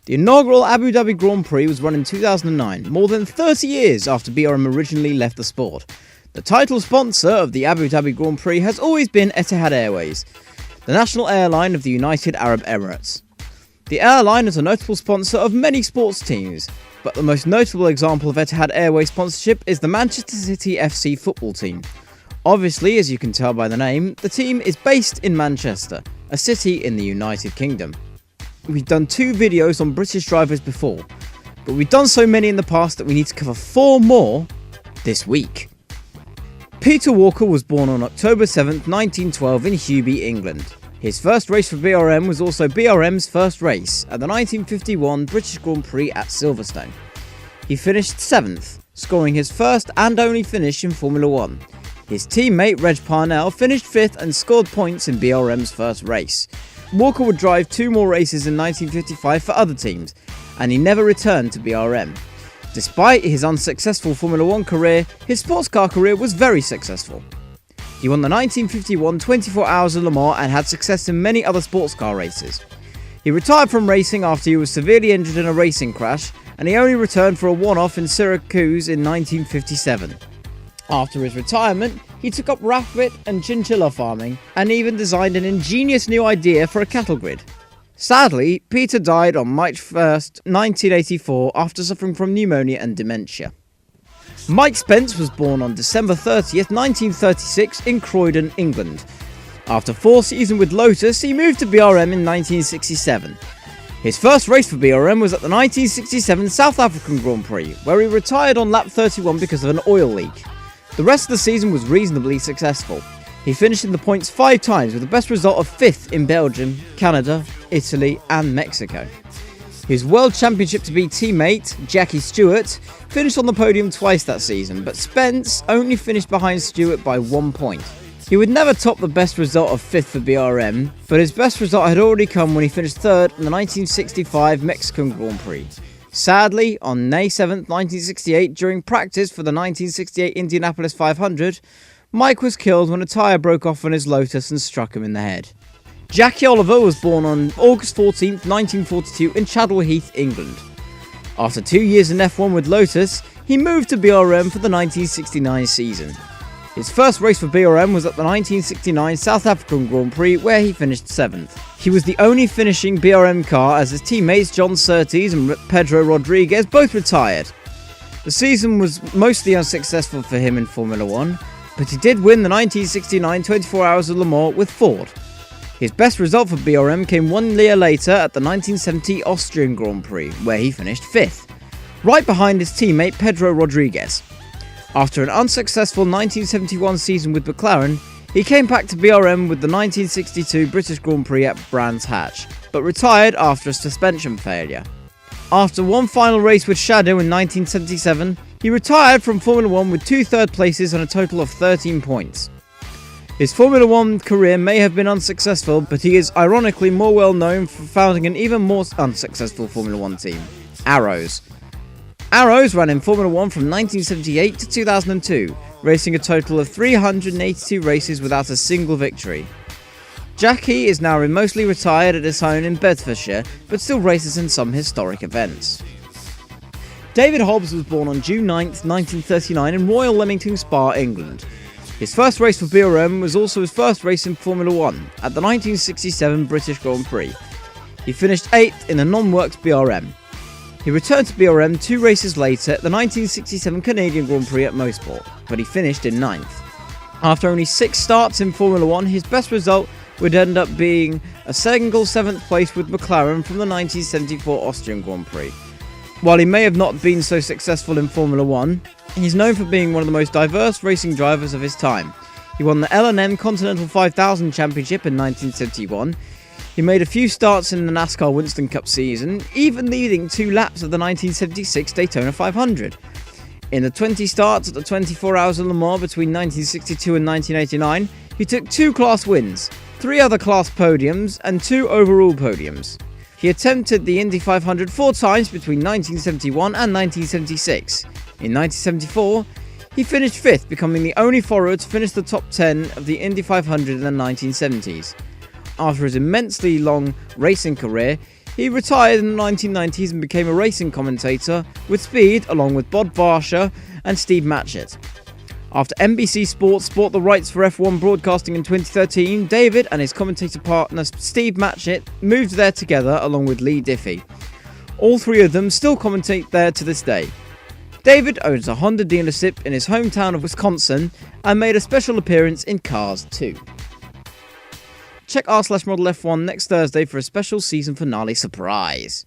The inaugural Abu Dhabi Grand Prix was run in 2009, more than 30 years after BRM originally left the sport. The title sponsor of the Abu Dhabi Grand Prix has always been Etihad Airways, the national airline of the United Arab Emirates. The airline is a notable sponsor of many sports teams, but the most notable example of Etihad Airways sponsorship is the Manchester City FC football team. Obviously, as you can tell by the name, the team is based in Manchester, a city in the United Kingdom. We've done 2 videos on British drivers before, but we've done so many in the past that we need to cover 4 more this week. Peter Walker was born on October 7th, 1912 in Hubie, England. His first race for BRM was also BRM's first race at the 1951 British Grand Prix at Silverstone. He finished 7th, scoring his first and only finish in Formula 1. His teammate Reg Parnell finished 5th and scored points in BRM's first race. Walker would drive 2 more races in 1955 for other teams, and he never returned to BRM. Despite his unsuccessful Formula 1 career, his sports car career was very successful. He won the 1951 24 Hours of Le Mans and had success in many other sports car races. He retired from racing after he was severely injured in a racing crash, and he only returned for a one-off in Syracuse in 1957. After his retirement, he took up rabbit and chinchilla farming and even designed an ingenious new idea for a cattle grid. Sadly, Peter died on March 1st, 1984 after suffering from pneumonia and dementia. Mike Spence was born on December 30th, 1936 in Croydon, England. After 4 seasons with Lotus, he moved to BRM in 1967. His first race for BRM was at the 1967 South African Grand Prix, where he retired on lap 31 because of an oil leak. The rest of the season was reasonably successful. He finished in the points 5 times with the best result of 5th in Belgium, Canada, Italy and Mexico. His World Championship-to-be teammate, Jackie Stewart, finished on the podium twice that season, but Spence only finished behind Stewart by 1 point. He would never top the best result of 5th for BRM, but his best result had already come when he finished 3rd in the 1965 Mexican Grand Prix. Sadly, on May 7th, 1968, during practice for the 1968 Indianapolis 500, Mike was killed when a tyre broke off on his Lotus and struck him in the head. Jackie Oliver was born on August 14th, 1942 in Chadwell Heath, England. After 2 years in F1 with Lotus, he moved to BRM for the 1969 season. His first race for BRM was at the 1969 South African Grand Prix, where he finished 7th. He was the only finishing BRM car as his teammates John Surtees and Pedro Rodriguez both retired. The season was mostly unsuccessful for him in Formula 1, but he did win the 1969 24 Hours of Le Mans with Ford. His best result for BRM came 1 year later at the 1970 Austrian Grand Prix, where he finished 5th, right behind his teammate Pedro Rodriguez. After an unsuccessful 1971 season with McLaren, he came back to BRM with the 1962 British Grand Prix at Brands Hatch, but retired after a suspension failure. After one final race with Shadow in 1977, he retired from Formula 1 with 2 third places and a total of 13 points. His Formula 1 career may have been unsuccessful, but he is ironically more well known for founding an even more unsuccessful Formula 1 team, Arrows. Arrows ran in Formula 1 from 1978 to 2002, racing a total of 382 races without a single victory. Jackie is now mostly retired at his home in Bedfordshire, but still races in some historic events. David Hobbs was born on June 9, 1939 in Royal Leamington Spa, England. His first race for BRM was also his first race in Formula 1 at the 1967 British Grand Prix. He finished 8th in a non-works BRM. He returned to BRM 2 races later at the 1967 Canadian Grand Prix at Mosport, but he finished in 9th. After only 6 starts in Formula 1, his best result would end up being a single 7th place with McLaren from the 1974 Austrian Grand Prix. While he may have not been so successful in Formula 1, he's known for being one of the most diverse racing drivers of his time. He won the L&M Continental 5000 Championship in 1971. He made a few starts in the NASCAR Winston Cup season, even leading 2 laps of the 1976 Daytona 500. In the 20 starts at the 24 Hours of Le Mans between 1962 and 1989, he took 2 class wins, 3 other class podiums, and 2 overall podiums. He attempted the Indy 500 4 times between 1971 and 1976. In 1974, he finished 5th, becoming the only follower to finish the top 10 of the Indy 500 in the 1970s. After his immensely long racing career, he retired in the 1990s and became a racing commentator with Speed along with Bob Varsha and Steve Matchett. After NBC Sports bought the rights for F1 broadcasting in 2013, David and his commentator partner Steve Matchett moved there together along with Lee Diffie. All three of them still commentate there to this day. David owns a Honda dealership in his hometown of Wisconsin and made a special appearance in Cars 2. Check r/Model F1 next Thursday for a special season finale surprise.